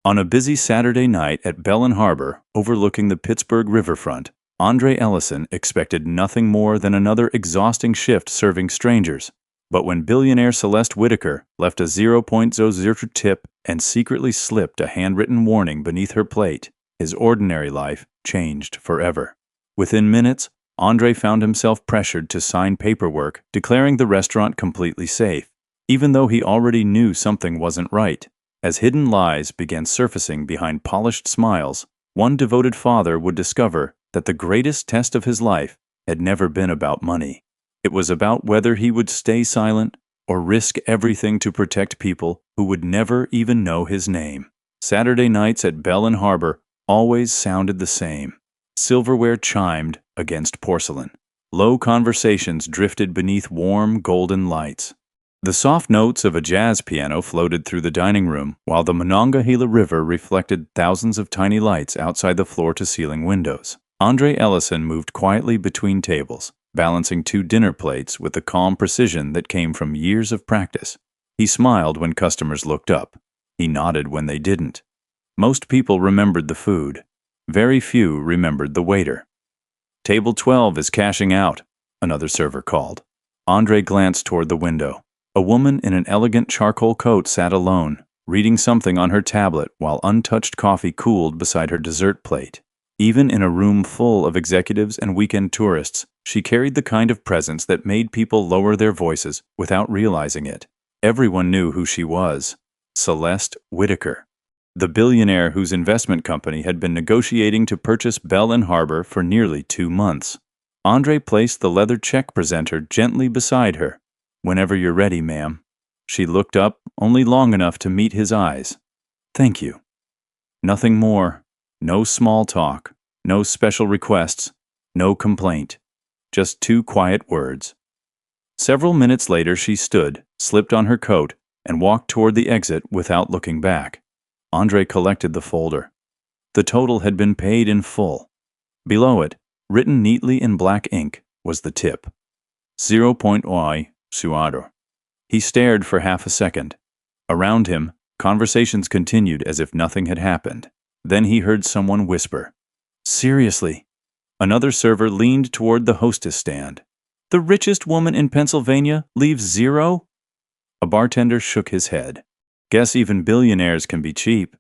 On a busy Saturday night at Bellin Harbor, overlooking the Pittsburgh riverfront, Andre Ellison expected nothing more than another exhausting shift serving strangers. But when billionaire Celeste Whitaker left a 0.00 tip and secretly slipped a handwritten warning beneath her plate, his ordinary life changed forever. Within minutes, Andre found himself pressured to sign paperwork declaring the restaurant completely safe, even though he already knew something wasn't right. As hidden lies began surfacing behind polished smiles, one devoted father would discover that the greatest test of his life had never been about money. It was about whether he would stay silent or risk everything to protect people who would never even know his name. Saturday nights at Bellin Harbor always sounded the same. Silverware chimed against porcelain. Low conversations drifted beneath warm, golden lights. The soft notes of a jazz piano floated through the dining room, while the Monongahela River reflected thousands of tiny lights outside the floor-to-ceiling windows. Andre Ellison moved quietly between tables, balancing two dinner plates with the calm precision that came from years of practice. He smiled when customers looked up. He nodded when they didn't. Most people remembered the food. Very few remembered the waiter. "Table 12 is cashing out," another server called. Andre glanced toward the window. A woman in an elegant charcoal coat sat alone, reading something on her tablet while untouched coffee cooled beside her dessert plate. Even in a room full of executives and weekend tourists, she carried the kind of presence that made people lower their voices without realizing it. Everyone knew who she was: Celeste Whitaker, the billionaire whose investment company had been negotiating to purchase Bellin Harbor for nearly 2 months. Andre placed the leather check presenter gently beside her. "Whenever you're ready, ma'am." She looked up only long enough to meet his eyes. "Thank you." Nothing more. No small talk. No special requests. No complaint. Just 2 quiet words. Several minutes later she stood, slipped on her coat, and walked toward the exit without looking back. Andre collected the folder. The total had been paid in full. Below it, written neatly in black ink, was the tip. 0.y Suado. He stared for half a second. Around him, conversations continued as if nothing had happened. Then he heard someone whisper, "Seriously?" Another server leaned toward the hostess stand. "The richest woman in Pennsylvania leaves 0?" A bartender shook his head. "Guess even billionaires can be cheap."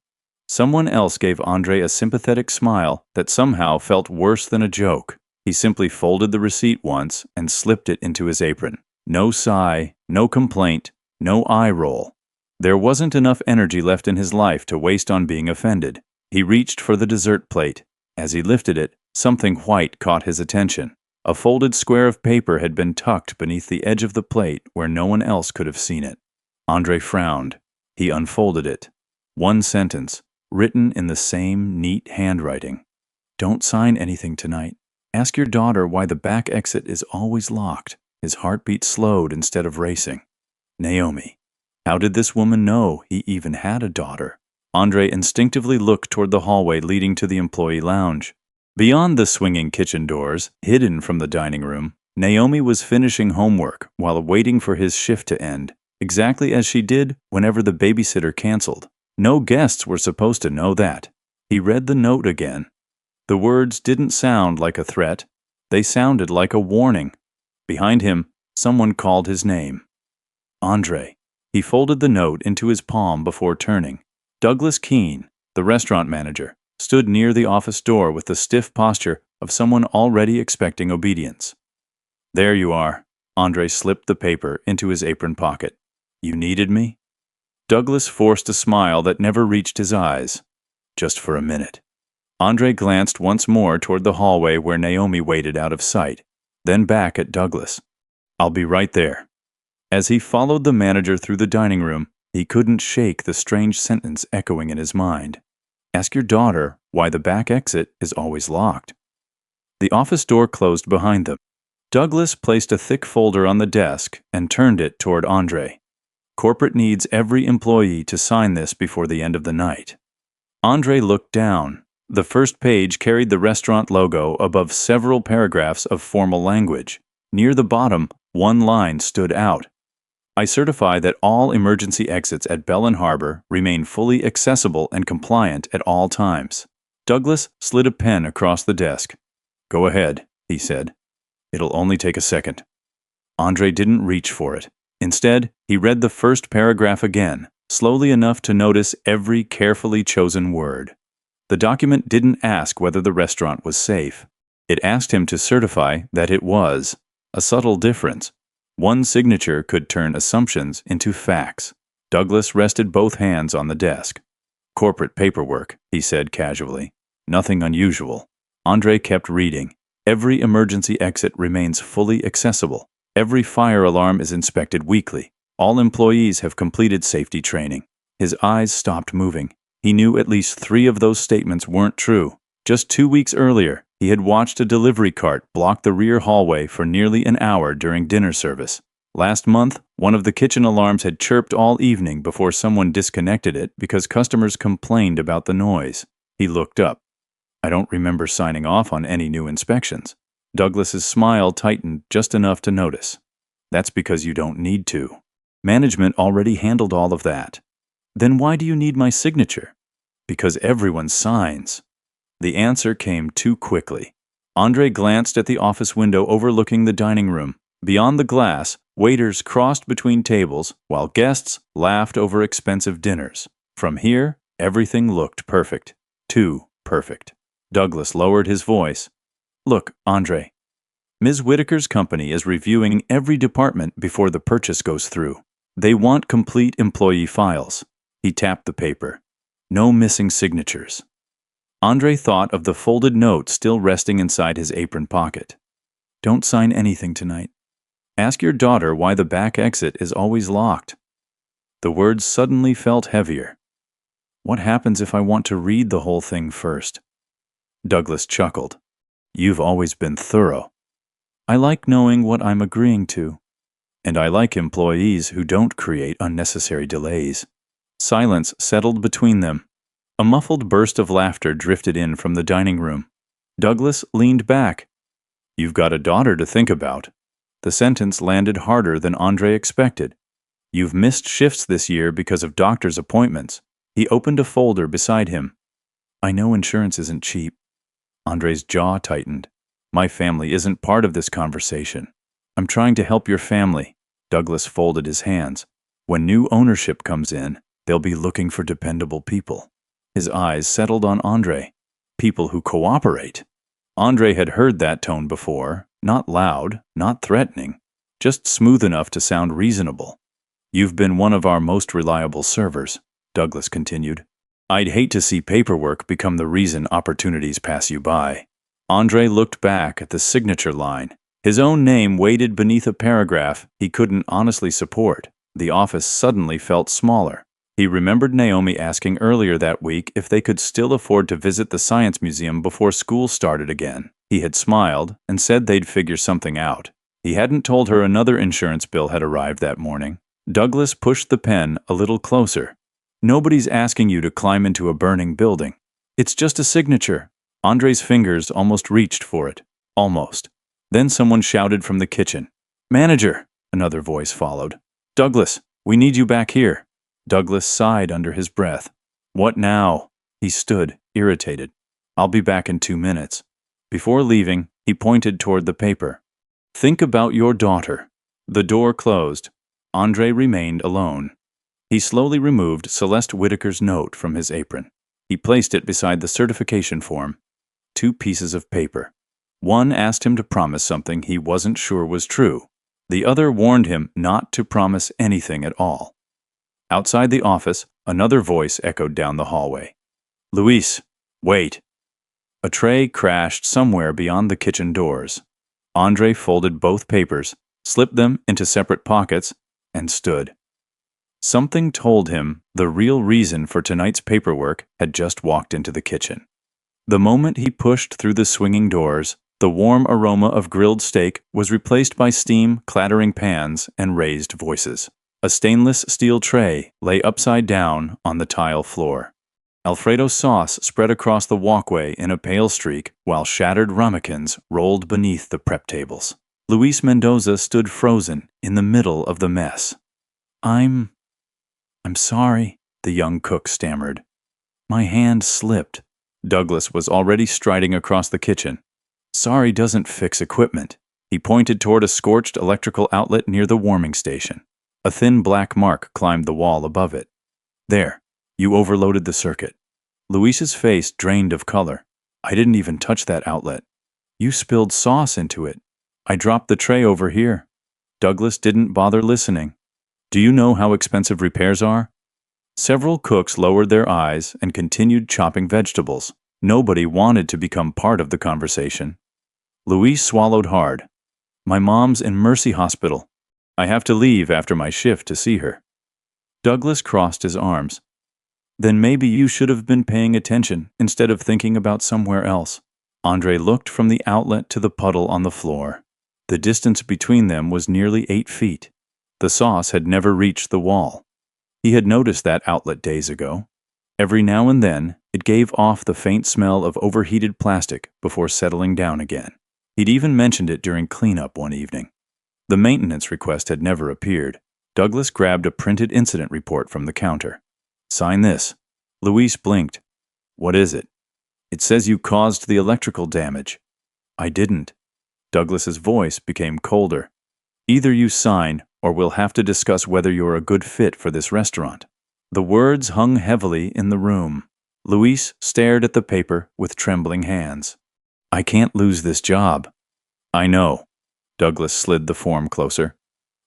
Someone else gave Andre a sympathetic smile that somehow felt worse than a joke. He simply folded the receipt once and slipped it into his apron. No sigh, no complaint, no eye roll. There wasn't enough energy left in his life to waste on being offended. He reached for the dessert plate. As he lifted it, something white caught his attention. A folded square of paper had been tucked beneath the edge of the plate where no one else could have seen it. Andre frowned. He unfolded it. One sentence, written in the same neat handwriting. "Don't sign anything tonight. Ask your daughter why the back exit is always locked." His heartbeat slowed instead of racing. Naomi. How did this woman know he even had a daughter? Andre instinctively looked toward the hallway leading to the employee lounge. Beyond the swinging kitchen doors, hidden from the dining room, Naomi was finishing homework while waiting for his shift to end, exactly as she did whenever the babysitter canceled. No guests were supposed to know that. He read the note again. The words didn't sound like a threat. They sounded like a warning. Behind him, someone called his name. Andre. He folded the note into his palm before turning. Douglas Keene, the restaurant manager, stood near the office door with the stiff posture of someone already expecting obedience. "There you are." Andre slipped the paper into his apron pocket. "You needed me?" Douglas forced a smile that never reached his eyes. "Just for a minute." Andre glanced once more toward the hallway where Naomi waited out of sight, then back at Douglas. "I'll be right there." As he followed the manager through the dining room, he couldn't shake the strange sentence echoing in his mind. "Ask your daughter why the back exit is always locked." The office door closed behind them. Douglas placed a thick folder on the desk and turned it toward Andre. "Corporate needs every employee to sign this before the end of the night." Andre looked down. The first page carried the restaurant logo above several paragraphs of formal language. Near the bottom, one line stood out. I certify that all emergency exits at Bellin Harbor remain fully accessible and compliant at all times. Douglas slid a pen across the desk. Go ahead, he said. It'll only take a second. Andre didn't reach for it. Instead, he read the first paragraph again, slowly enough to notice every carefully chosen word. The document didn't ask whether the restaurant was safe. It asked him to certify that it was. A subtle difference. One signature could turn assumptions into facts. Douglas rested both hands on the desk. Corporate paperwork, he said casually. Nothing unusual. Andre kept reading. Every emergency exit remains fully accessible. Every fire alarm is inspected weekly. All employees have completed safety training. His eyes stopped moving. He knew at least 3 of those statements weren't true. Just 2 weeks earlier, he had watched a delivery cart block the rear hallway for nearly an hour during dinner service. Last month, one of the kitchen alarms had chirped all evening before someone disconnected it because customers complained about the noise. He looked up. I don't remember signing off on any new inspections. Douglas's smile tightened just enough to notice. That's because you don't need to. Management already handled all of that. Then why do you need my signature? Because everyone signs. The answer came too quickly. Andre glanced at the office window overlooking the dining room. Beyond the glass, waiters crossed between tables while guests laughed over expensive dinners. From here, everything looked perfect. Too perfect. Douglas lowered his voice. Look, Andre. Ms. Whitaker's company is reviewing every department before the purchase goes through. They want complete employee files. He tapped the paper. No missing signatures. Andre thought of the folded note still resting inside his apron pocket. Don't sign anything tonight. Ask your daughter why the back exit is always locked. The words suddenly felt heavier. What happens if I want to read the whole thing first? Douglas chuckled. You've always been thorough. I like knowing what I'm agreeing to. And I like employees who don't create unnecessary delays. Silence settled between them. A muffled burst of laughter drifted in from the dining room. Douglas leaned back. You've got a daughter to think about. The sentence landed harder than Andre expected. You've missed shifts this year because of doctor's appointments. He opened a folder beside him. I know insurance isn't cheap. Andre's jaw tightened. My family isn't part of this conversation. I'm trying to help your family. Douglas folded his hands. When new ownership comes in, they'll be looking for dependable people. His eyes settled on Andre. People who cooperate. Andre had heard that tone before, not loud, not threatening, just smooth enough to sound reasonable. You've been one of our most reliable servers, Douglas continued. I'd hate to see paperwork become the reason opportunities pass you by. Andre looked back at the signature line. His own name weighted beneath a paragraph he couldn't honestly support. The office suddenly felt smaller. He remembered Naomi asking earlier that week if they could still afford to visit the Science Museum before school started again. He had smiled and said they'd figure something out. He hadn't told her another insurance bill had arrived that morning. Douglas pushed the pen a little closer. Nobody's asking you to climb into a burning building. It's just a signature. Andre's fingers almost reached for it. Almost. Then someone shouted from the kitchen. Manager! Another voice followed. Douglas, we need you back here. Douglas sighed under his breath. What now? He stood, irritated. I'll be back in 2 minutes. Before leaving, he pointed toward the paper. Think about your daughter. The door closed. Andre remained alone. He slowly removed Celeste Whitaker's note from his apron. He placed it beside the certification form. 2 pieces of paper. One asked him to promise something he wasn't sure was true. The other warned him not to promise anything at all. Outside the office, another voice echoed down the hallway. Luis, wait. A tray crashed somewhere beyond the kitchen doors. Andre folded both papers, slipped them into separate pockets, and stood. Something told him the real reason for tonight's paperwork had just walked into the kitchen. The moment he pushed through the swinging doors, the warm aroma of grilled steak was replaced by steam, clattering pans, and raised voices. A stainless steel tray lay upside down on the tile floor. Alfredo sauce spread across the walkway in a pale streak, while shattered ramekins rolled beneath the prep tables. Luis Mendoza stood frozen in the middle of the mess. I'm sorry, the young cook stammered. My hand slipped. Douglas was already striding across the kitchen. Sorry doesn't fix equipment. He pointed toward a scorched electrical outlet near the warming station. A thin black mark climbed the wall above it. There, you overloaded the circuit. Luis's face drained of color. I didn't even touch that outlet. You spilled sauce into it. I dropped the tray over here. Douglas didn't bother listening. Do you know how expensive repairs are? Several cooks lowered their eyes and continued chopping vegetables. Nobody wanted to become part of the conversation. Luis swallowed hard. My mom's in Mercy Hospital. I have to leave after my shift to see her. Douglas crossed his arms. Then maybe you should have been paying attention instead of thinking about somewhere else. Andre looked from the outlet to the puddle on the floor. The distance between them was nearly 8 feet. The sauce had never reached the wall. He had noticed that outlet days ago. Every now and then, it gave off the faint smell of overheated plastic before settling down again. He'd even mentioned it during cleanup one evening. The maintenance request had never appeared. Douglas grabbed a printed incident report from the counter. Sign this. Luis blinked. What is it? It says you caused the electrical damage. I didn't. Douglas's voice became colder. Either you sign, or we'll have to discuss whether you're a good fit for this restaurant. The words hung heavily in the room. Luis stared at the paper with trembling hands. I can't lose this job. I know. Douglas slid the form closer.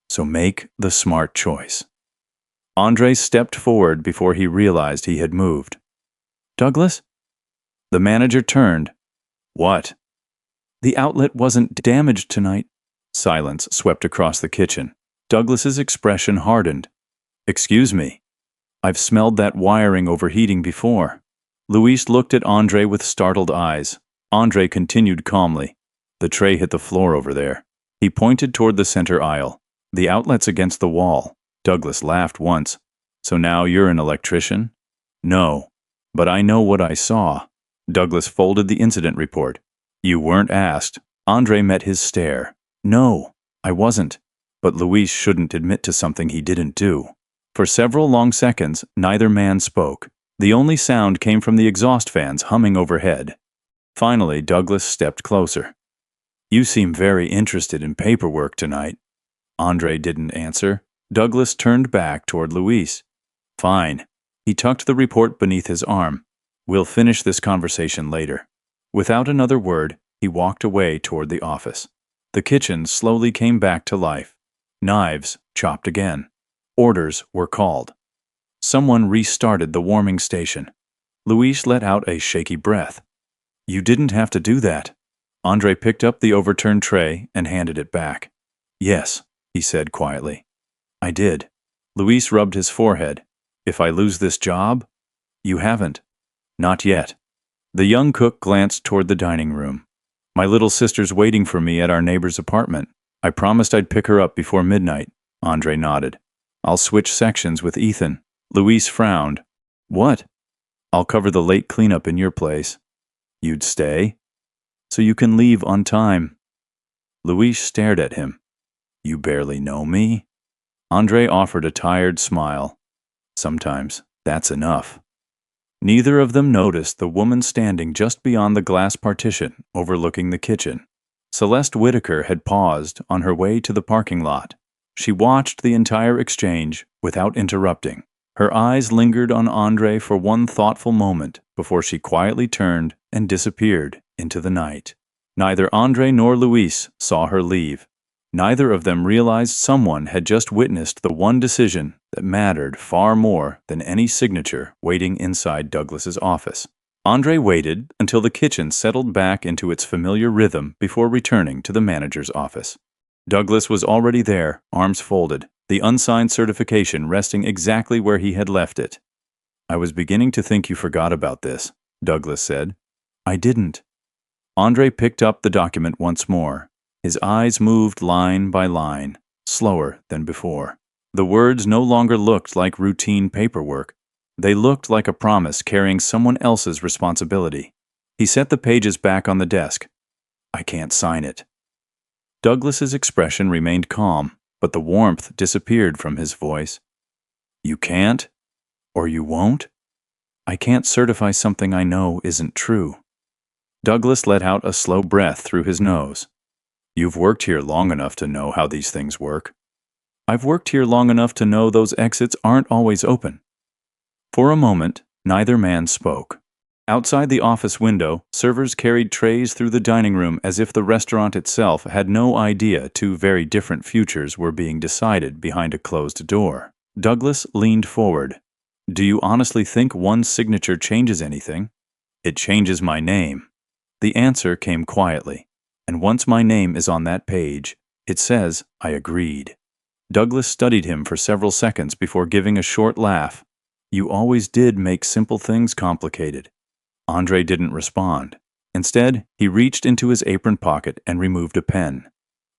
So make the smart choice. Andre stepped forward before he realized he had moved. Douglas? The manager turned. What? The outlet wasn't damaged tonight. Silence swept across the kitchen. Douglas's expression hardened. Excuse me. I've smelled that wiring overheating before. Luis looked at Andre with startled eyes. Andre continued calmly. The tray hit the floor over there. He pointed toward the center aisle. The outlet's against the wall. Douglas laughed once. So now you're an electrician? No. But I know what I saw. Douglas folded the incident report. You weren't asked. Andre met his stare. No, I wasn't. But Luis shouldn't admit to something he didn't do. For several long seconds, neither man spoke. The only sound came from the exhaust fans humming overhead. Finally, Douglas stepped closer. You seem very interested in paperwork tonight. Andre didn't answer. Douglas turned back toward Luis. Fine. He tucked the report beneath his arm. We'll finish this conversation later. Without another word, he walked away toward the office. The kitchen slowly came back to life. Knives chopped again. Orders were called. Someone restarted the warming station. Luis let out a shaky breath. You didn't have to do that. Andre picked up the overturned tray and handed it back. Yes, he said quietly. I did. Luis rubbed his forehead. If I lose this job? You haven't. Not yet. The young cook glanced toward the dining room. My little sister's waiting for me at our neighbor's apartment. I promised I'd pick her up before midnight. Andre nodded. I'll switch sections with Ethan. Luis frowned. What? I'll cover the late cleanup in your place. You'd stay? So you can leave on time. Luis stared at him. You barely know me? Andre offered a tired smile. Sometimes that's enough. Neither of them noticed the woman standing just beyond the glass partition overlooking the kitchen. Celeste Whitaker had paused on her way to the parking lot. She watched the entire exchange without interrupting. Her eyes lingered on Andre for one thoughtful moment before she quietly turned and disappeared into the night. Neither Andre nor Luis saw her leave. Neither of them realized someone had just witnessed the one decision that mattered far more than any signature waiting inside Douglas's office. Andre waited until the kitchen settled back into its familiar rhythm before returning to the manager's office. Douglas was already there, arms folded, the unsigned certification resting exactly where he had left it. I was beginning to think you forgot about this, Douglas said. I didn't. Andre picked up the document once more. His eyes moved line by line, slower than before. The words no longer looked like routine paperwork. They looked like a promise carrying someone else's responsibility. He set the pages back on the desk. I can't sign it. Douglas's expression remained calm, but the warmth disappeared from his voice. You can't? Or you won't? I can't certify something I know isn't true. Douglas let out a slow breath through his nose. You've worked here long enough to know how these things work. I've worked here long enough to know those exits aren't always open. For a moment, neither man spoke. Outside the office window, servers carried trays through the dining room as if the restaurant itself had no idea two very different futures were being decided behind a closed door. Douglas leaned forward. Do you honestly think one signature changes anything? It changes my name. The answer came quietly. And once my name is on that page, it says I agreed. Douglas studied him for several seconds before giving a short laugh. You always did make simple things complicated. Andre didn't respond. Instead, he reached into his apron pocket and removed a pen.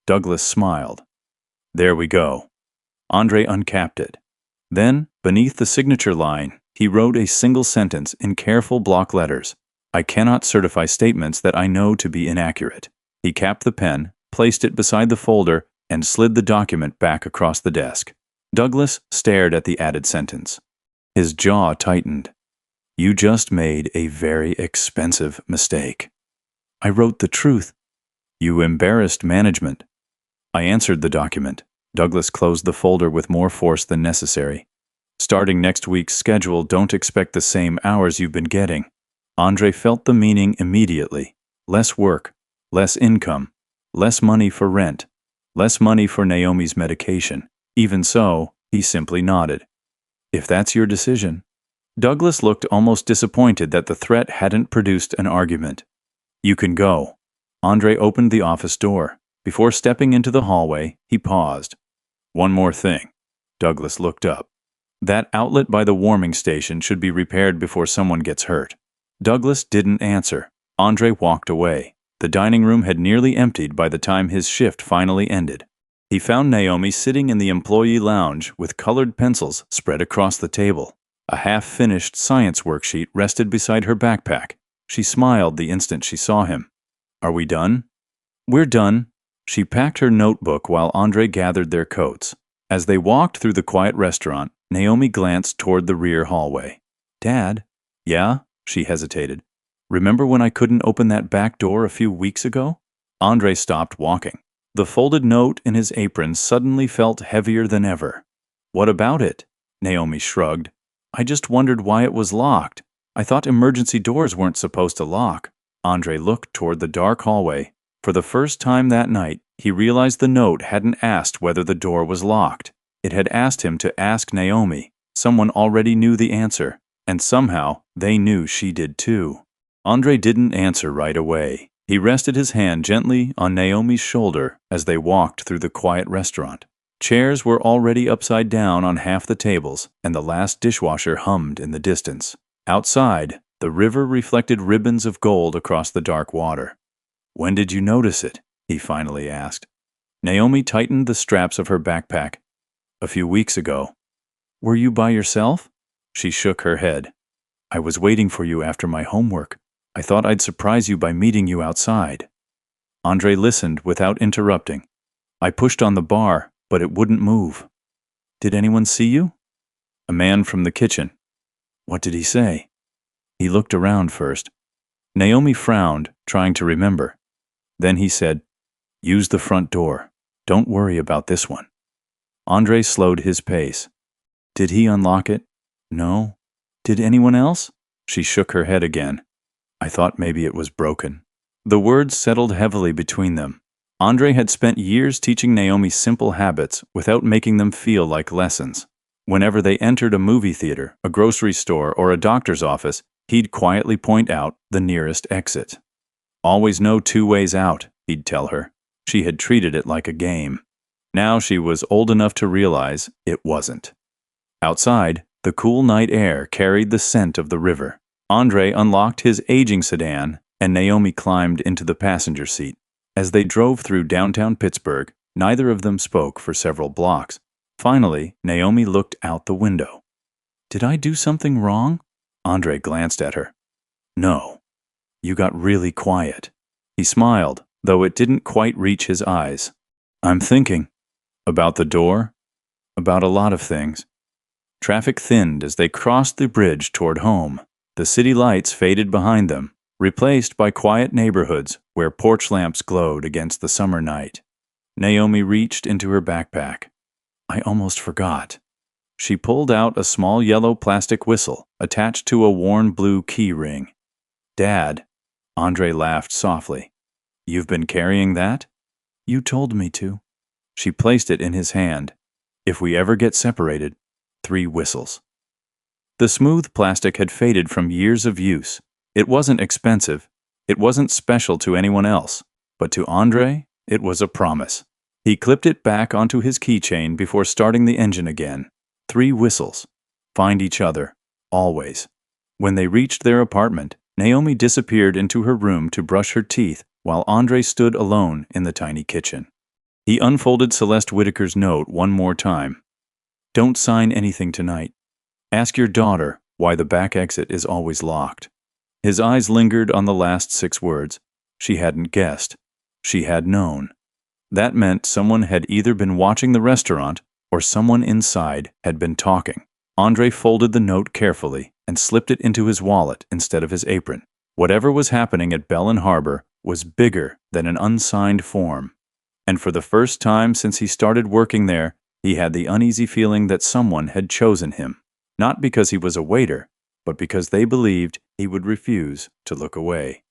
Douglas smiled. There we go. Andre uncapped it. Then, beneath the signature line, he wrote a single sentence in careful block letters. I cannot certify statements that I know to be inaccurate. He capped the pen, placed it beside the folder, and slid the document back across the desk. Douglas stared at the added sentence. His jaw tightened. You just made a very expensive mistake. I wrote the truth. You embarrassed management. I answered the document. Douglas closed the folder with more force than necessary. Starting next week's schedule, don't expect the same hours you've been getting. Andre felt the meaning immediately. Less work, less income, less money for rent, less money for Naomi's medication. Even so, he simply nodded. If that's your decision. Douglas looked almost disappointed that the threat hadn't produced an argument. You can go. Andre opened the office door. Before stepping into the hallway, he paused. One more thing. Douglas looked up. That outlet by the warming station should be repaired before someone gets hurt. Douglas didn't answer. Andre walked away. The dining room had nearly emptied by the time his shift finally ended. He found Naomi sitting in the employee lounge with colored pencils spread across the table. A half-finished science worksheet rested beside her backpack. She smiled the instant she saw him. Are we done? We're done. She packed her notebook while Andre gathered their coats. As they walked through the quiet restaurant, Naomi glanced toward the rear hallway. Dad? Yeah? She hesitated. Remember when I couldn't open that back door a few weeks ago? Andre stopped walking. The folded note in his apron suddenly felt heavier than ever. What about it? Naomi shrugged. I just wondered why it was locked. I thought emergency doors weren't supposed to lock. Andre looked toward the dark hallway. For the first time that night, he realized the note hadn't asked whether the door was locked. It had asked him to ask Naomi. Someone already knew the answer, and somehow they knew she did too. Andre didn't answer right away. He rested his hand gently on Naomi's shoulder as they walked through the quiet restaurant. Chairs were already upside down on half the tables, and the last dishwasher hummed in the distance. Outside, the river reflected ribbons of gold across the dark water. When did you notice it? He finally asked. Naomi tightened the straps of her backpack. A few weeks ago. Were you by yourself? She shook her head. I was waiting for you after my homework. I thought I'd surprise you by meeting you outside. Andre listened without interrupting. I pushed on the bar, but it wouldn't move. Did anyone see you? A man from the kitchen. What did he say? He looked around first. Naomi frowned, trying to remember. Then he said, Use the front door. Don't worry about this one. Andre slowed his pace. Did he unlock it? No. Did anyone else? She shook her head again. I thought maybe it was broken. The words settled heavily between them. Andre had spent years teaching Naomi simple habits without making them feel like lessons. Whenever they entered a movie theater, a grocery store, or a doctor's office, he'd quietly point out the nearest exit. Always know 2 ways out, he'd tell her. She had treated it like a game. Now she was old enough to realize it wasn't. Outside, the cool night air carried the scent of the river. Andre unlocked his aging sedan, and Naomi climbed into the passenger seat. As they drove through downtown Pittsburgh, neither of them spoke for several blocks. Finally, Naomi looked out the window. Did I do something wrong? Andre glanced at her. No. You got really quiet. He smiled, though it didn't quite reach his eyes. I'm thinking. About the door? About a lot of things. Traffic thinned as they crossed the bridge toward home. The city lights faded behind them, replaced by quiet neighborhoods where porch lamps glowed against the summer night. Naomi reached into her backpack. I almost forgot. She pulled out a small yellow plastic whistle attached to a worn blue key ring. Dad, Andre laughed softly. You've been carrying that? You told me to. She placed it in his hand. If we ever get separated, 3 whistles. The smooth plastic had faded from years of use. It wasn't expensive. It wasn't special to anyone else. But to Andre, it was a promise. He clipped it back onto his keychain before starting the engine again. 3 whistles. Find each other. Always. When they reached their apartment, Naomi disappeared into her room to brush her teeth while Andre stood alone in the tiny kitchen. He unfolded Celeste Whitaker's note one more time. Don't sign anything tonight. Ask your daughter why the back exit is always locked. His eyes lingered on the last 6 words. She hadn't guessed. She had known. That meant someone had either been watching the restaurant or someone inside had been talking. Andre folded the note carefully and slipped it into his wallet instead of his apron. Whatever was happening at Bellin Harbor was bigger than an unsigned form. And for the first time since he started working there, he had the uneasy feeling that someone had chosen him. Not because he was a waiter, but because they believed he would refuse to look away.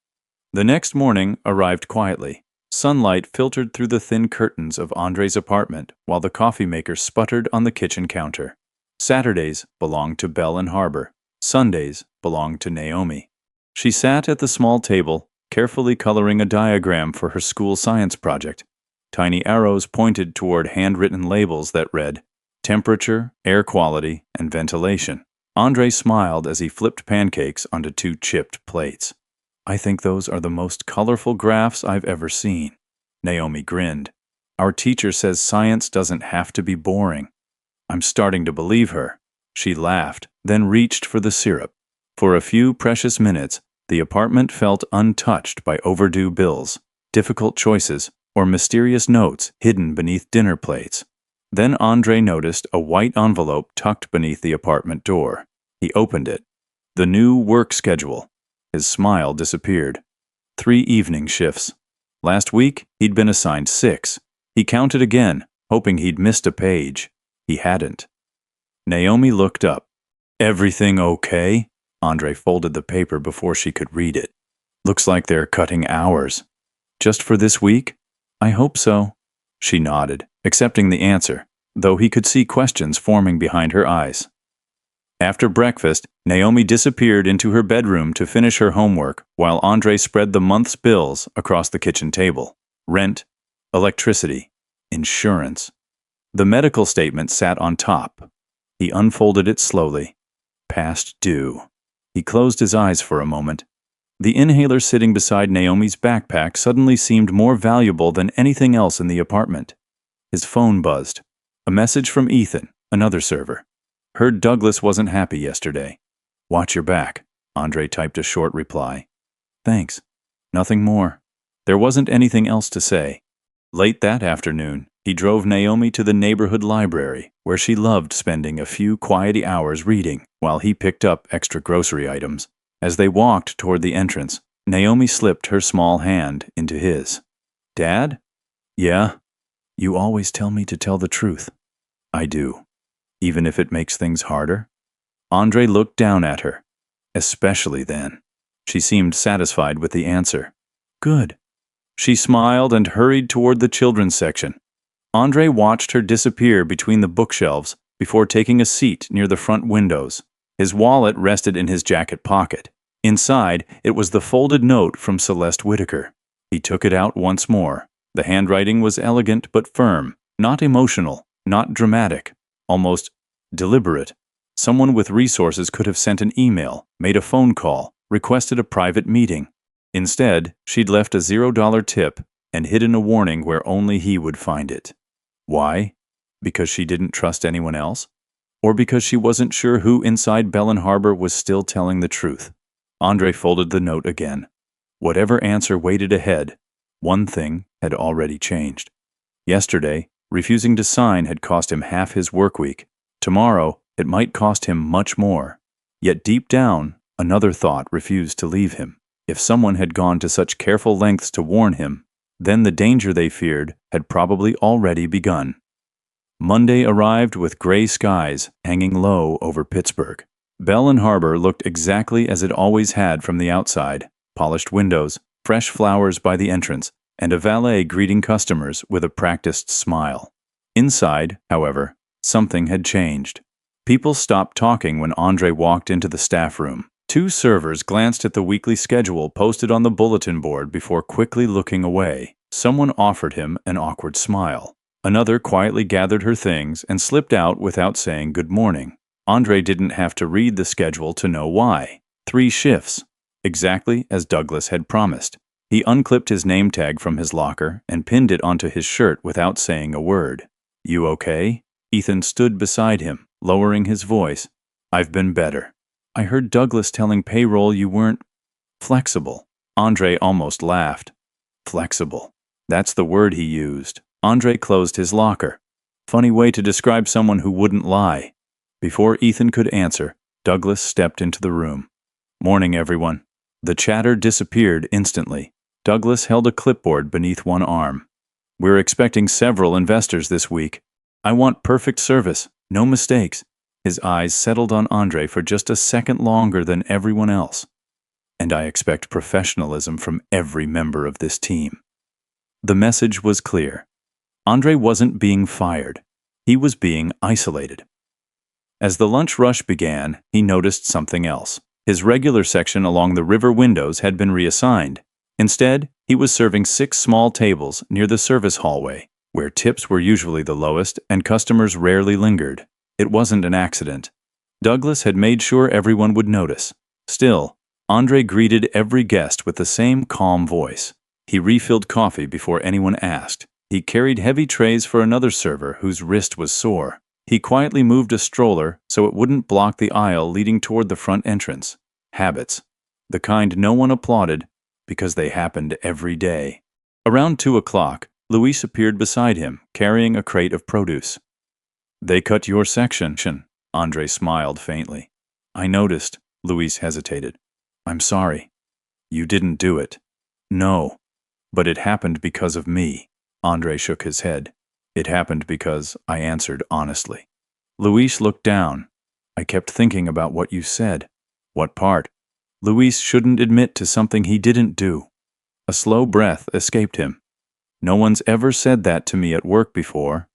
The next morning arrived quietly. Sunlight filtered through the thin curtains of Andre's apartment while the coffee maker sputtered on the kitchen counter. Saturdays belonged to Bellin Harbor. Sundays belonged to Naomi. She sat at the small table, carefully coloring a diagram for her school science project. Tiny arrows pointed toward handwritten labels that read, temperature, air quality, and ventilation. Andre smiled as he flipped pancakes onto 2 chipped plates. I think those are the most colorful graphs I've ever seen. Naomi grinned. Our teacher says science doesn't have to be boring. I'm starting to believe her. She laughed, then reached for the syrup. For a few precious minutes, the apartment felt untouched by overdue bills, difficult choices, or mysterious notes hidden beneath dinner plates. Then Andre noticed a white envelope tucked beneath the apartment door. He opened it. The new work schedule. His smile disappeared. 3 evening shifts. Last week, he'd been assigned 6. He counted again, hoping he'd missed a page. He hadn't. Naomi looked up. Everything okay? Andre folded the paper before she could read it. Looks like they're cutting hours. Just for this week? I hope so. She nodded, accepting the answer, though he could see questions forming behind her eyes. After breakfast, Naomi disappeared into her bedroom to finish her homework while Andre spread the month's bills across the kitchen table. Rent, electricity, insurance. The medical statement sat on top. He unfolded it slowly. Past due. He closed his eyes for a moment. The inhaler sitting beside Naomi's backpack suddenly seemed more valuable than anything else in the apartment. His phone buzzed. A message from Ethan, another server. Heard Douglas wasn't happy yesterday. Watch your back. Andre typed a short reply. Thanks. Nothing more. There wasn't anything else to say. Late that afternoon, he drove Naomi to the neighborhood library, where she loved spending a few quiet hours reading while he picked up extra grocery items. As they walked toward the entrance, Naomi slipped her small hand into his. Dad? Yeah? You always tell me to tell the truth. I do. Even if it makes things harder? Andre looked down at her. Especially then. She seemed satisfied with the answer. Good. She smiled and hurried toward the children's section. Andre watched her disappear between the bookshelves before taking a seat near the front windows. His wallet rested in his jacket pocket. Inside, it was the folded note from Celeste Whitaker. He took it out once more. The handwriting was elegant but firm, not emotional, not dramatic, almost deliberate. Someone with resources could have sent an email, made a phone call, requested a private meeting. Instead, she'd left a $0 tip and hidden a warning where only he would find it. Why? Because she didn't trust anyone else? Or because she wasn't sure who inside Bellin Harbor was still telling the truth? Andre folded the note again. Whatever answer waited ahead, one thing had already changed. Yesterday, Refusing to sign had cost him half his workweek. Tomorrow, it might cost him much more. Yet deep down, another thought refused to leave him. If someone had gone to such careful lengths to warn him, then the danger they feared had probably already begun. Monday arrived with gray skies hanging low over Pittsburgh. Bellin Harbor looked exactly as it always had from the outside: polished windows, fresh flowers by the entrance, and a valet greeting customers with a practiced smile. Inside, however, something had changed. People stopped talking when Andre walked into the staff room. Two servers glanced at the weekly schedule posted on the bulletin board before quickly looking away. Someone offered him an awkward smile. Another quietly gathered her things and slipped out without saying good morning. Andre didn't have to read the schedule to know why. 3 shifts, exactly as Douglas had promised. He unclipped his name tag from his locker and pinned it onto his shirt without saying a word. "You okay?" Ethan stood beside him, lowering his voice. "I've been better. I heard Douglas telling payroll you weren't flexible." Andre almost laughed. Flexible. That's the word he used. Andre closed his locker. Funny way to describe someone who wouldn't lie. Before Ethan could answer, Douglas stepped into the room. "Morning, everyone." The chatter disappeared instantly. Douglas held a clipboard beneath one arm. "We're expecting several investors this week. I want perfect service, no mistakes." His eyes settled on Andre for just a second longer than everyone else. "And I expect professionalism from every member of this team." The message was clear. Andre wasn't being fired. He was being isolated. As the lunch rush began, he noticed something else. His regular section along the river windows had been reassigned. Instead, he was serving 6 small tables near the service hallway, where tips were usually the lowest and customers rarely lingered. It wasn't an accident. Douglas had made sure everyone would notice. Still, Andre greeted every guest with the same calm voice. He refilled coffee before anyone asked. He carried heavy trays for another server whose wrist was sore. He quietly moved a stroller so it wouldn't block the aisle leading toward the front entrance. Habits. The kind no one applauded because they happened every day. Around 2 o'clock, Luis appeared beside him, carrying a crate of produce. "They cut your section," Andre smiled faintly. "I noticed." Luis hesitated. "I'm sorry." "You didn't do it." "No. But it happened because of me." Andre shook his head. "It happened because I answered honestly." Luis looked down. "I kept thinking about what you said." "What part?" Luis shouldn't admit to something he didn't do. A slow breath escaped him. "No one's ever said that to me at work before."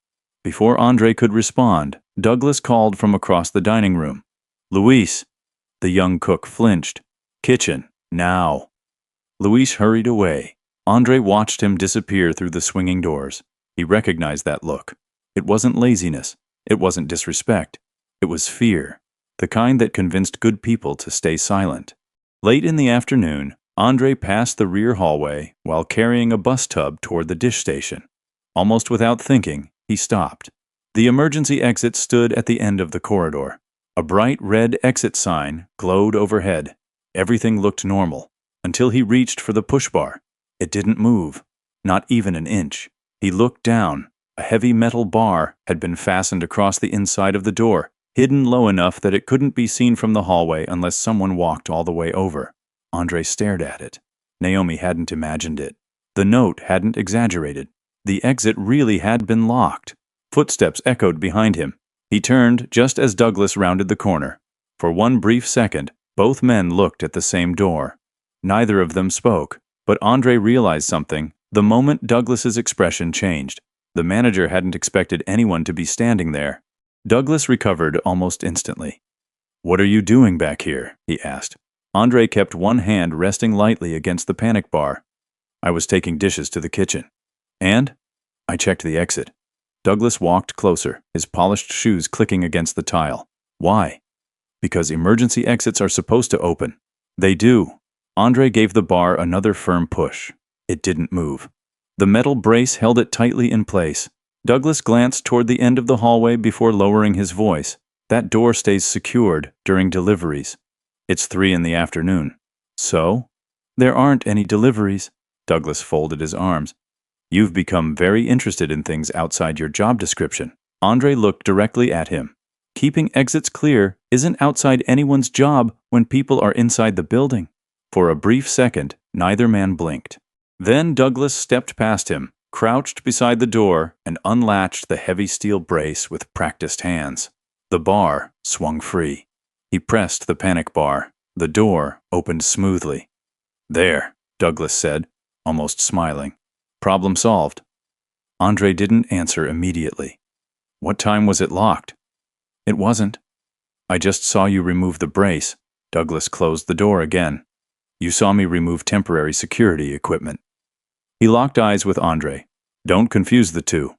Before Andre could respond, Douglas called from across the dining room. "Luis!" The young cook flinched. "Kitchen, now!" Luis hurried away. Andre watched him disappear through the swinging doors. He recognized that look. It wasn't laziness. It wasn't disrespect. It was fear, the kind that convinced good people to stay silent. Late in the afternoon, Andre passed the rear hallway while carrying a bus tub toward the dish station. Almost without thinking, he stopped. The emergency exit stood at the end of the corridor. A bright red exit sign glowed overhead. Everything looked normal, until he reached for the push bar. It didn't move, not even an inch. He looked down. A heavy metal bar had been fastened across the inside of the door, hidden low enough that it couldn't be seen from the hallway unless someone walked all the way over. Andre stared at it. Naomi hadn't imagined it. The note hadn't exaggerated. The exit really had been locked. Footsteps echoed behind him. He turned just as Douglas rounded the corner. For one brief second, both men looked at the same door. Neither of them spoke, but Andre realized something the moment Douglas's expression changed. The manager hadn't expected anyone to be standing there. Douglas recovered almost instantly. "What are you doing back here?" he asked. Andre kept one hand resting lightly against the panic bar. "I was taking dishes to the kitchen." "And?" "I checked the exit." Douglas walked closer, his polished shoes clicking against the tile. "Why?" "Because emergency exits are supposed to open." "They do." Andre gave the bar another firm push. It didn't move. The metal brace held it tightly in place. Douglas glanced toward the end of the hallway before lowering his voice. "That door stays secured during deliveries." "It's 3 in the afternoon." "So?" "There aren't any deliveries." Douglas folded his arms. You've become very interested in things outside your job description. Andre looked directly at him. Keeping exits clear isn't outside anyone's job when people are inside the building. For a brief second, neither man blinked. Then Douglas stepped past him, crouched beside the door, and unlatched the heavy steel brace with practiced hands. The bar swung free. He pressed the panic bar. The door opened smoothly. "There," Douglas said, almost smiling. "Problem solved." Andre didn't answer immediately. "What time was it locked?" "It wasn't." "I just saw you remove the brace." Douglas closed the door again. "You saw me remove temporary security equipment." He locked eyes with Andre. "Don't confuse the two."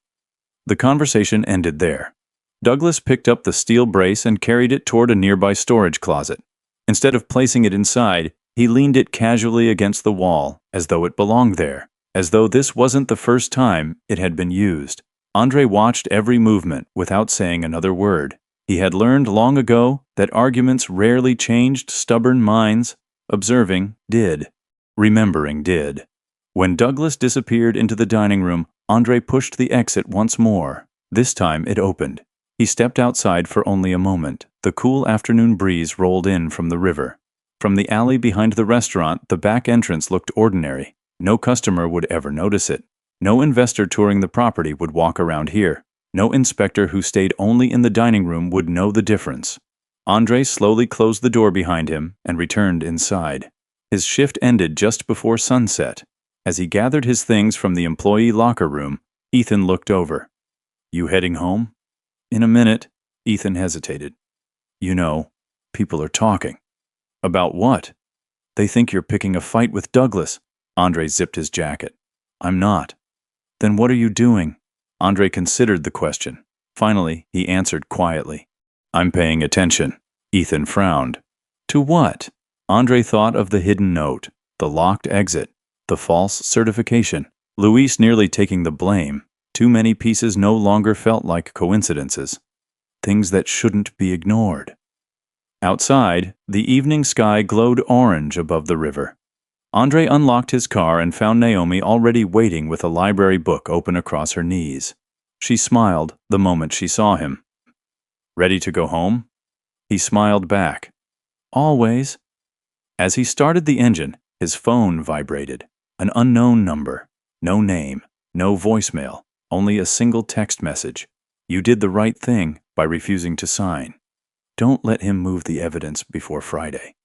The conversation ended there. Douglas picked up the steel brace and carried it toward a nearby storage closet. Instead of placing it inside, he leaned it casually against the wall, as though it belonged there, as though this wasn't the first time it had been used. Andre watched every movement without saying another word. He had learned long ago that arguments rarely changed stubborn minds. Observing did. Remembering did. When Douglas disappeared into the dining room, Andre pushed the exit once more. This time it opened. He stepped outside for only a moment. The cool afternoon breeze rolled in from the river. From the alley behind the restaurant, the back entrance looked ordinary. No customer would ever notice it. No investor touring the property would walk around here. No inspector who stayed only in the dining room would know the difference. Andre slowly closed the door behind him and returned inside. His shift ended just before sunset. As he gathered his things from the employee locker room, Ethan looked over. "You heading home?" "In a minute." Ethan hesitated. "You know, people are talking." "About what?" "They think you're picking a fight with Douglas." Andre zipped his jacket. "I'm not." "Then what are you doing?" Andre considered the question. Finally, he answered quietly. "I'm paying attention." Ethan frowned. "To what?" Andre thought of the hidden note, the locked exit, the false certification, Luis nearly taking the blame. Too many pieces no longer felt like coincidences. Things that shouldn't be ignored. Outside, the evening sky glowed orange above the river. Andre unlocked his car and found Naomi already waiting with a library book open across her knees. She smiled the moment she saw him. "Ready to go home?" He smiled back. "Always." As he started the engine, his phone vibrated. An unknown number. No name, no voicemail, only a single text message. "You did the right thing by refusing to sign. Don't let him move the evidence before Friday."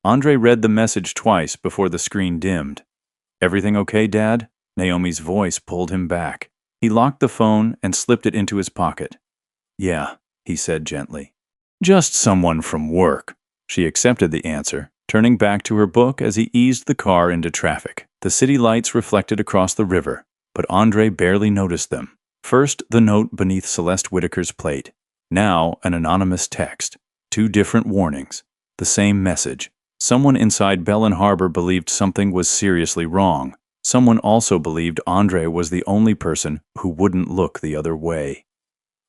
Andre read the message twice before the screen dimmed. "Everything okay, Dad?" Naomi's voice pulled him back. He locked the phone and slipped it into his pocket. "Yeah," he said gently. "Just someone from work." She accepted the answer, turning back to her book as he eased the car into traffic. The city lights reflected across the river, but Andre barely noticed them. First, the note beneath Celeste Whitaker's plate. Now, an anonymous text. 2 different warnings. The same message. Someone inside Bellin Harbor believed something was seriously wrong. Someone also believed Andre was the only person who wouldn't look the other way.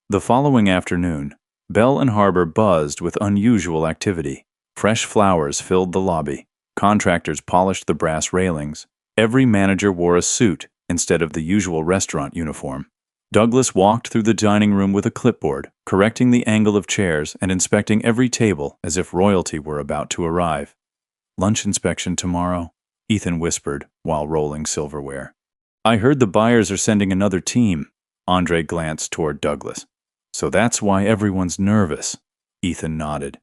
The following afternoon, Bellin Harbor buzzed with unusual activity. Fresh flowers filled the lobby. Contractors polished the brass railings. Every manager wore a suit instead of the usual restaurant uniform. Douglas walked through the dining room with a clipboard, correcting the angle of chairs and inspecting every table as if royalty were about to arrive. "Lunch inspection tomorrow," Ethan whispered while rolling silverware. "I heard the buyers are sending another team." Andre glanced toward Douglas. "So that's why everyone's nervous." Ethan nodded.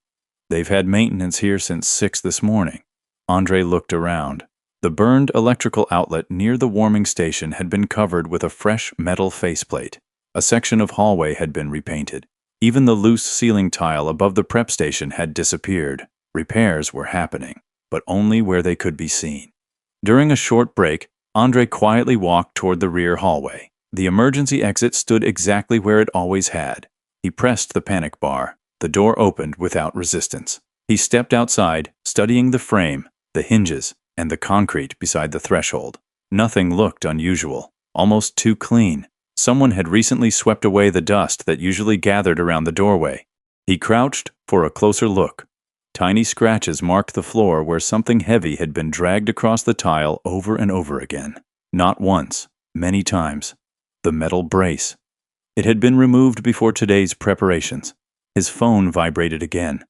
"They've had maintenance here since 6 this morning." Andre looked around. The burned electrical outlet near the warming station had been covered with a fresh metal faceplate. A section of hallway had been repainted. Even the loose ceiling tile above the prep station had disappeared. Repairs were happening, but only where they could be seen. During a short break, Andre quietly walked toward the rear hallway. The emergency exit stood exactly where it always had. He pressed the panic bar. The door opened without resistance. He stepped outside, studying the frame, the hinges, and the concrete beside the threshold. Nothing looked unusual, almost too clean. Someone had recently swept away the dust that usually gathered around the doorway. He crouched for a closer look. Tiny scratches marked the floor where something heavy had been dragged across the tile over and over again. Not once, many times. The metal brace. It had been removed before today's preparations. His phone vibrated again.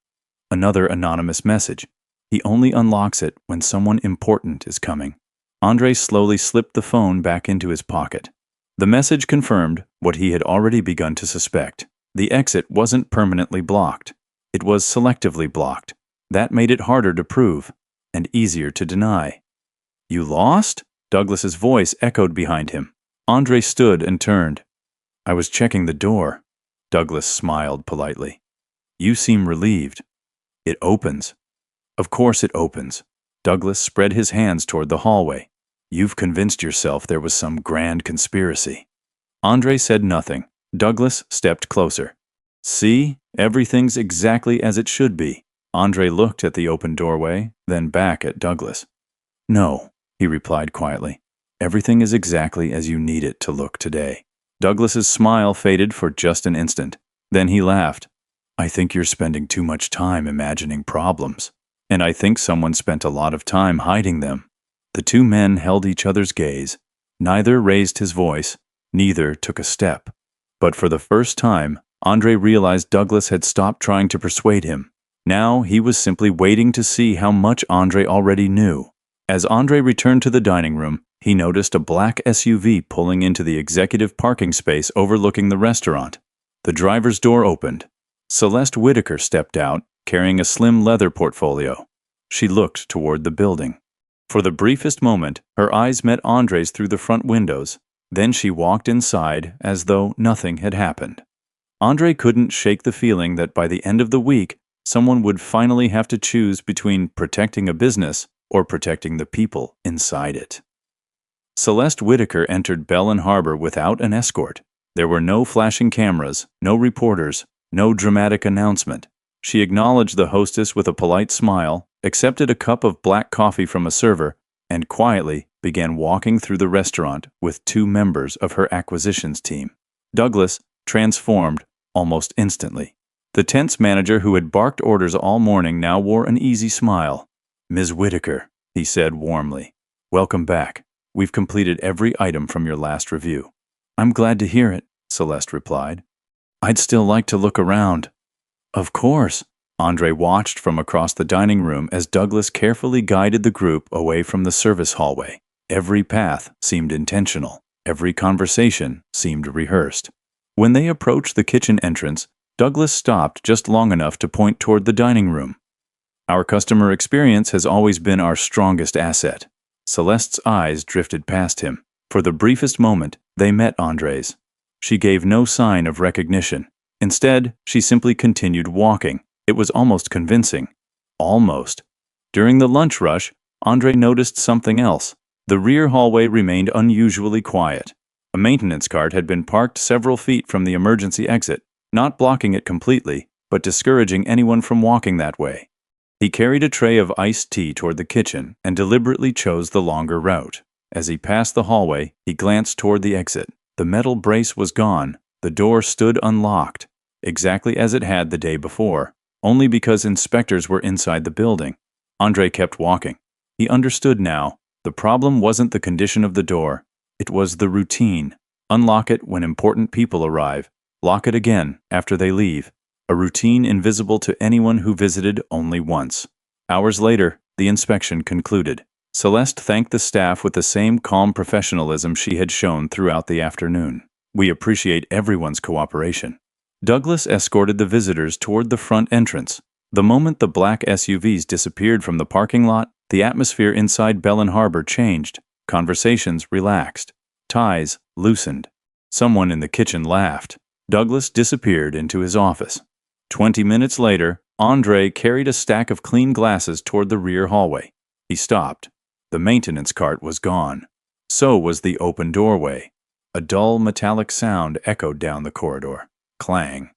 Another anonymous message. He only unlocks it when someone important is coming. Andre slowly slipped the phone back into his pocket. The message confirmed what he had already begun to suspect. The exit wasn't permanently blocked. It was selectively blocked. That made it harder to prove and easier to deny. "You lost?" Douglas's voice echoed behind him. Andre stood and turned. "I was checking the door." Douglas smiled politely. "You seem relieved." "It opens." "Of course it opens." Douglas spread his hands toward the hallway. "You've convinced yourself there was some grand conspiracy." Andre said nothing. Douglas stepped closer. "See, everything's exactly as it should be." Andre looked at the open doorway, then back at Douglas. "No," he replied quietly. "Everything is exactly as you need it to look today." Douglas's smile faded for just an instant. Then he laughed. "I think you're spending too much time imagining problems. And I think someone spent a lot of time hiding them." The two men held each other's gaze. Neither raised his voice. Neither took a step. But for the first time, Andre realized Douglas had stopped trying to persuade him. Now he was simply waiting to see how much Andre already knew. As Andre returned to the dining room, he noticed a black SUV pulling into the executive parking space overlooking the restaurant. The driver's door opened. Celeste Whitaker stepped out, carrying a slim leather portfolio. She looked toward the building. For the briefest moment, her eyes met Andre's through the front windows. Then she walked inside as though nothing had happened. Andre couldn't shake the feeling that by the end of the week, someone would finally have to choose between protecting a business or protecting the people inside it. Celeste Whitaker entered Bellin Harbor without an escort. There were no flashing cameras, no reporters, no dramatic announcement. She acknowledged the hostess with a polite smile, accepted a cup of black coffee from a server, and quietly began walking through the restaurant with two members of her acquisitions team. Douglas transformed almost instantly. The tense manager who had barked orders all morning now wore an easy smile. "Ms. Whitaker," he said warmly, "welcome back. We've completed every item from your last review." "I'm glad to hear it," Celeste replied. "I'd still like to look around." "Of course." Andre watched from across the dining room as Douglas carefully guided the group away from the service hallway. Every path seemed intentional. Every conversation seemed rehearsed. When they approached the kitchen entrance, Douglas stopped just long enough to point toward the dining room. "Our customer experience has always been our strongest asset." Celeste's eyes drifted past him. For the briefest moment, they met Andre's. She gave no sign of recognition. Instead, she simply continued walking. It was almost convincing. Almost. During the lunch rush, Andre noticed something else. The rear hallway remained unusually quiet. A maintenance cart had been parked several feet from the emergency exit, not blocking it completely, but discouraging anyone from walking that way. He carried a tray of iced tea toward the kitchen and deliberately chose the longer route. As he passed the hallway, he glanced toward the exit. The metal brace was gone. The door stood unlocked, exactly as it had the day before, only because inspectors were inside the building. Andre kept walking. He understood now. The problem wasn't the condition of the door. It was the routine. Unlock it when important people arrive. Lock it again after they leave. A routine invisible to anyone who visited only once. Hours later, the inspection concluded. Celeste thanked the staff with the same calm professionalism she had shown throughout the afternoon. "We appreciate everyone's cooperation." Douglas escorted the visitors toward the front entrance. The moment the black SUVs disappeared from the parking lot, the atmosphere inside Bellin Harbor changed. Conversations relaxed. Ties loosened. Someone in the kitchen laughed. Douglas disappeared into his office. 20 minutes later, Andre carried a stack of clean glasses toward the rear hallway. He stopped. The maintenance cart was gone. So was the open doorway. A dull metallic sound echoed down the corridor. Clang.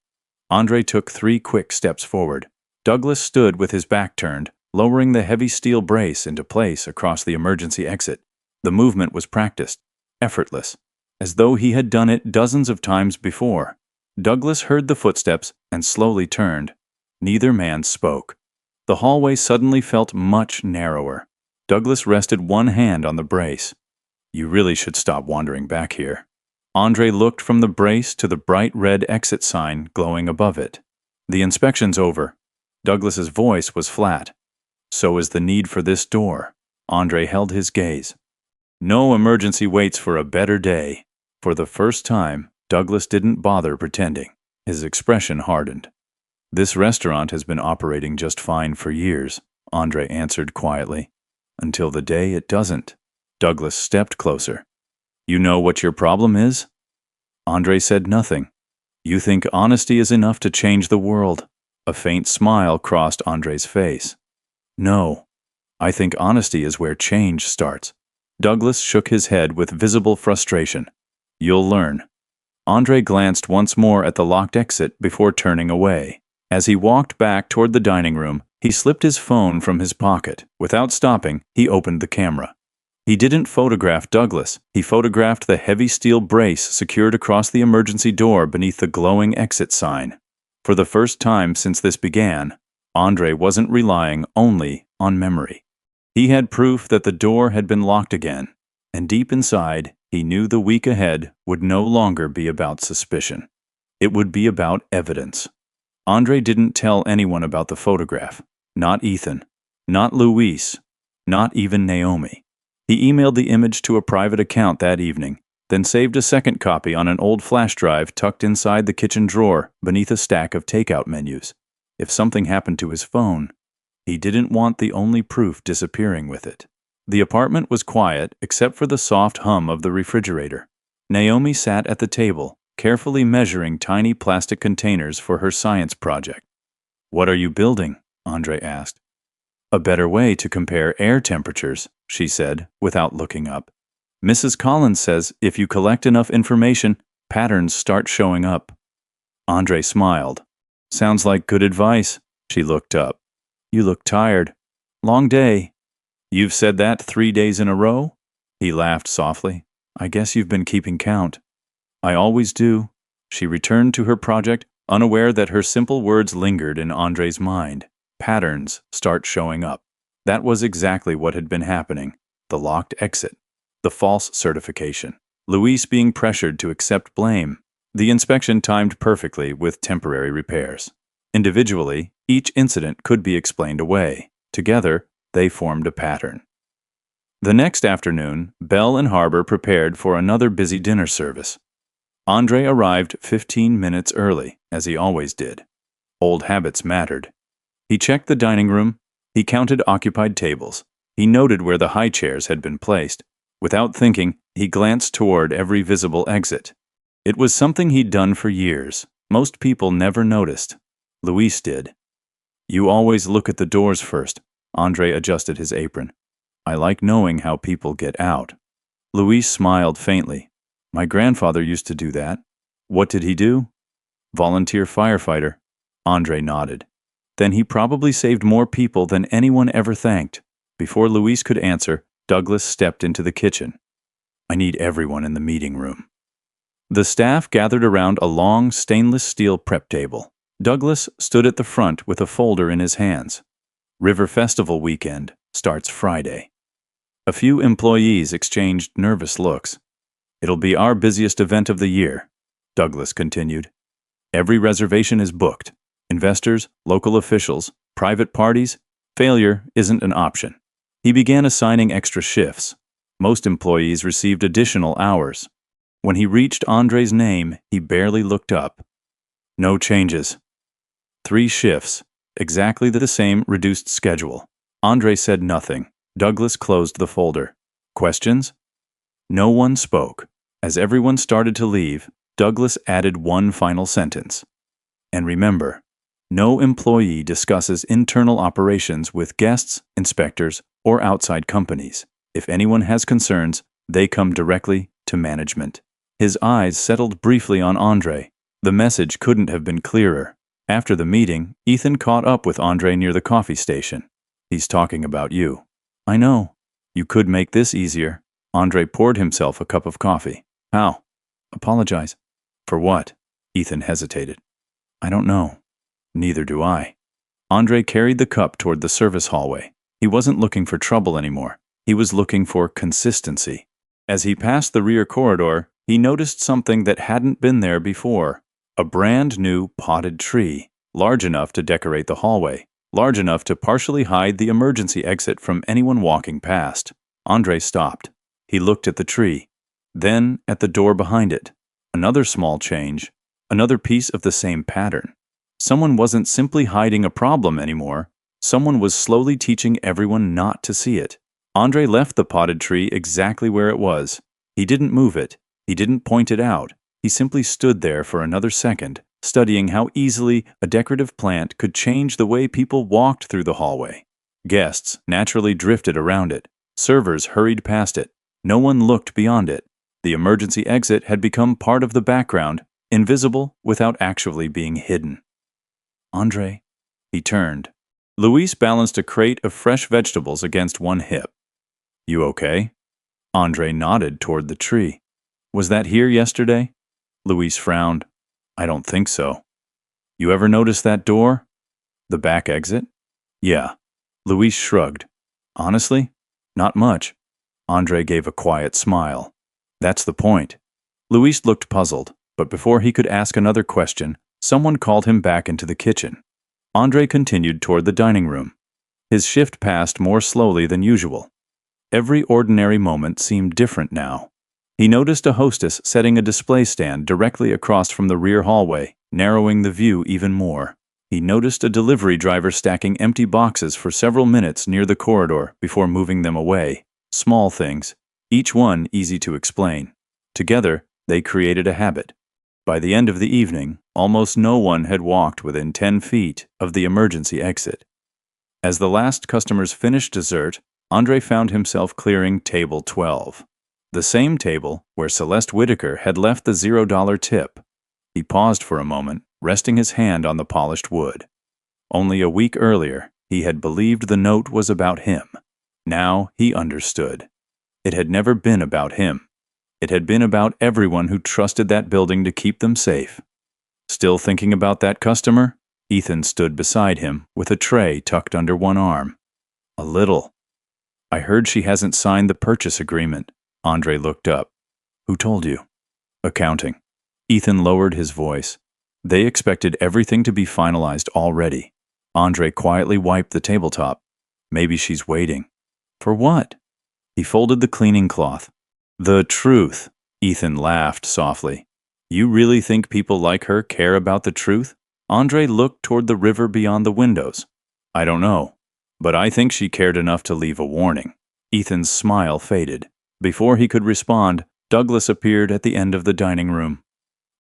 Andre took 3 quick steps forward. Douglas stood with his back turned, lowering the heavy steel brace into place across the emergency exit. The movement was practiced, effortless, as though he had done it dozens of times before. Douglas heard the footsteps and slowly turned. Neither man spoke. The hallway suddenly felt much narrower. Douglas rested one hand on the brace. You really should stop wandering back here. Andre looked from the brace to the bright red exit sign glowing above it. The inspection's over. Douglas's voice was flat. So is the need for this door. Andre held his gaze. No emergency waits for a better day. For the first time, Douglas didn't bother pretending. His expression hardened. This restaurant has been operating just fine for years, Andre answered quietly. Until the day it doesn't. Douglas stepped closer. You know what your problem is? Andre said nothing. You think honesty is enough to change the world? A faint smile crossed Andre's face. No. I think honesty is where change starts. Douglas shook his head with visible frustration. You'll learn. Andre glanced once more at the locked exit before turning away. As he walked back toward the dining room, he slipped his phone from his pocket. Without stopping, he opened the camera. He didn't photograph Douglas. He photographed the heavy steel brace secured across the emergency door beneath the glowing exit sign. For the first time since this began, Andre wasn't relying only on memory. He had proof that the door had been locked again, and deep inside, he knew the week ahead would no longer be about suspicion. It would be about evidence. Andre didn't tell anyone about the photograph. Not Ethan. Not Luis. Not even Naomi. He emailed the image to a private account that evening, then saved a second copy on an old flash drive tucked inside the kitchen drawer beneath a stack of takeout menus. If something happened to his phone, he didn't want the only proof disappearing with it. The apartment was quiet except for the soft hum of the refrigerator. Naomi sat at the table, carefully measuring tiny plastic containers for her science project. What are you building? Andre asked. A better way to compare air temperatures, she said, without looking up. Mrs. Collins says if you collect enough information, patterns start showing up. Andre smiled. Sounds like good advice. She looked up. You look tired. Long day. You've said that 3 days in a row? He laughed softly. I guess you've been keeping count. I always do. She returned to her project, unaware that her simple words lingered in Andre's mind. Patterns start showing up. That was exactly what had been happening. The locked exit. The false certification. Luis being pressured to accept blame. The inspection timed perfectly with temporary repairs. Individually, each incident could be explained away. Together, they formed a pattern. The next afternoon, Bell and Harbor prepared for another busy dinner service. Andre arrived 15 minutes early, as he always did. Old habits mattered. He checked the dining room. He counted occupied tables. He noted where the high chairs had been placed. Without thinking, he glanced toward every visible exit. It was something he'd done for years. Most people never noticed. Luis did. You always look at the doors first. Andre adjusted his apron. I like knowing how people get out. Luis smiled faintly. My grandfather used to do that. What did he do? Volunteer firefighter. Andre nodded. Then he probably saved more people than anyone ever thanked. Before Luis could answer, Douglas stepped into the kitchen. I need everyone in the meeting room. The staff gathered around a long stainless steel prep table. Douglas stood at the front with a folder in his hands. River Festival weekend starts Friday. A few employees exchanged nervous looks. It'll be our busiest event of the year, Douglas continued. Every reservation is booked. Investors, local officials, private parties, failure isn't an option. He began assigning extra shifts. Most employees received additional hours. When he reached Andre's name, he barely looked up. No changes. 3 shifts, exactly the same reduced schedule. Andre said nothing. Douglas closed the folder. Questions? No one spoke. As everyone started to leave, Douglas added one final sentence. And remember, no employee discusses internal operations with guests, inspectors, or outside companies. If anyone has concerns, they come directly to management. His eyes settled briefly on Andre. The message couldn't have been clearer. After the meeting, Ethan caught up with Andre near the coffee station. He's talking about you. I know. You could make this easier. Andre poured himself a cup of coffee. How? Apologize. For what? Ethan hesitated. I don't know. Neither do I. Andre carried the cup toward the service hallway. He wasn't looking for trouble anymore. He was looking for consistency. As he passed the rear corridor, he noticed something that hadn't been there before. A brand new potted tree, large enough to decorate the hallway, large enough to partially hide the emergency exit from anyone walking past. Andre stopped. He looked at the tree, then at the door behind it. Another small change, another piece of the same pattern. Someone wasn't simply hiding a problem anymore. Someone was slowly teaching everyone not to see it. Andre left the potted tree exactly where it was. He didn't move it. He didn't point it out. He simply stood there for another second, studying how easily a decorative plant could change the way people walked through the hallway. Guests naturally drifted around it. Servers hurried past it. No one looked beyond it. The emergency exit had become part of the background, invisible without actually being hidden. Andre, he turned. Luis balanced a crate of fresh vegetables against one hip. You okay? Andre nodded toward the tree. Was that here yesterday? Luis frowned. I don't think so. You ever notice that door? The back exit? Yeah. Luis shrugged. Honestly? Not much. Andre gave a quiet smile. That's the point. Luis looked puzzled, but before he could ask another question, someone called him back into the kitchen. Andre continued toward the dining room. His shift passed more slowly than usual. Every ordinary moment seemed different now. He noticed a hostess setting a display stand directly across from the rear hallway, narrowing the view even more. He noticed a delivery driver stacking empty boxes for several minutes near the corridor before moving them away. Small things, each one easy to explain. Together, they created a habit. By the end of the evening, almost no one had walked within 10 feet of the emergency exit. As the last customers finished dessert, Andre found himself clearing table 12. The same table where Celeste Whitaker had left the $0 tip. He paused for a moment, resting his hand on the polished wood. Only a week earlier, he had believed the note was about him. Now he understood. It had never been about him. It had been about everyone who trusted that building to keep them safe. Still thinking about that customer? Ethan stood beside him with a tray tucked under one arm. A little. I heard she hasn't signed the purchase agreement. Andre looked up. Who told you? Accounting. Ethan lowered his voice. They expected everything to be finalized already. Andre quietly wiped the tabletop. Maybe she's waiting. For what? He folded the cleaning cloth. The truth. Ethan laughed softly. You really think people like her care about the truth? Andre looked toward the river beyond the windows. I don't know, but I think she cared enough to leave a warning. Ethan's smile faded. Before he could respond, Douglas appeared at the end of the dining room.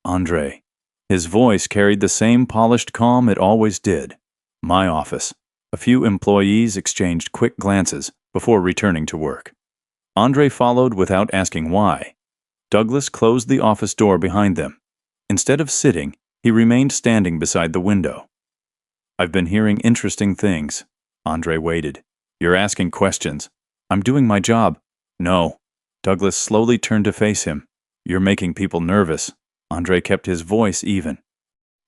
Andre. His voice carried the same polished calm it always did. My office. A few employees exchanged quick glances before returning to work. Andre followed without asking why. Douglas closed the office door behind them. Instead of sitting, he remained standing beside the window. I've been hearing interesting things. Andre waited. You're asking questions. I'm doing my job. No. Douglas slowly turned to face him. You're making people nervous. Andre kept his voice even.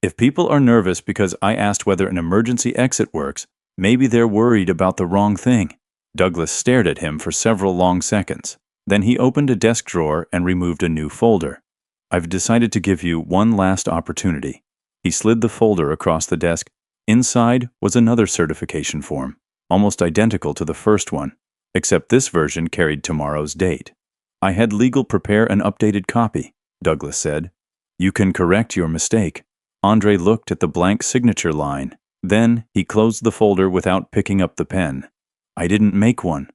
If people are nervous because I asked whether an emergency exit works, maybe they're worried about the wrong thing. Douglas stared at him for several long seconds. Then he opened a desk drawer and removed a new folder. I've decided to give you one last opportunity. He slid the folder across the desk. Inside was another certification form, almost identical to the first one, except this version carried tomorrow's date. I had legal prepare an updated copy, Douglas said. You can correct your mistake. Andre looked at the blank signature line. Then he closed the folder without picking up the pen. I didn't make one.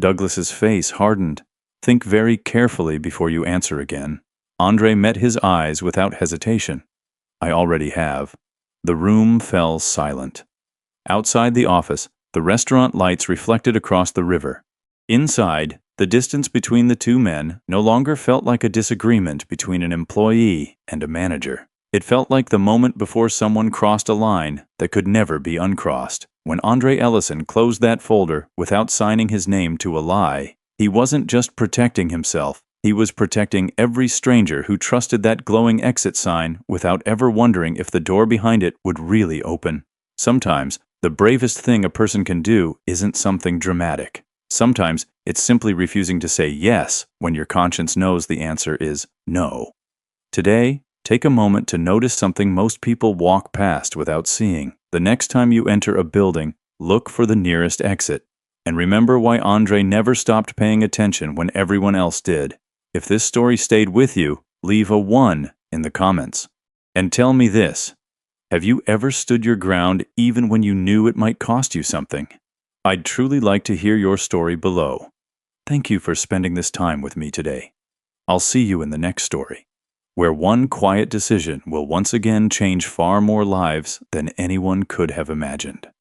Douglas's face hardened. Think very carefully before you answer again. Andre met his eyes without hesitation. I already have. The room fell silent. Outside the office, the restaurant lights reflected across the river. Inside, the distance between the two men no longer felt like a disagreement between an employee and a manager. It felt like the moment before someone crossed a line that could never be uncrossed. When Andre Ellison closed that folder without signing his name to a lie, he wasn't just protecting himself, he was protecting every stranger who trusted that glowing exit sign without ever wondering if the door behind it would really open. Sometimes, the bravest thing a person can do isn't something dramatic. Sometimes it's simply refusing to say yes when your conscience knows the answer is no. Today, take a moment to notice something most people walk past without seeing. The next time you enter a building, look for the nearest exit. And remember why Andre never stopped paying attention when everyone else did. If this story stayed with you, leave a 1 in the comments. And tell me this: have you ever stood your ground even when you knew it might cost you something? I'd truly like to hear your story below. Thank you for spending this time with me today. I'll see you in the next story, where one quiet decision will once again change far more lives than anyone could have imagined.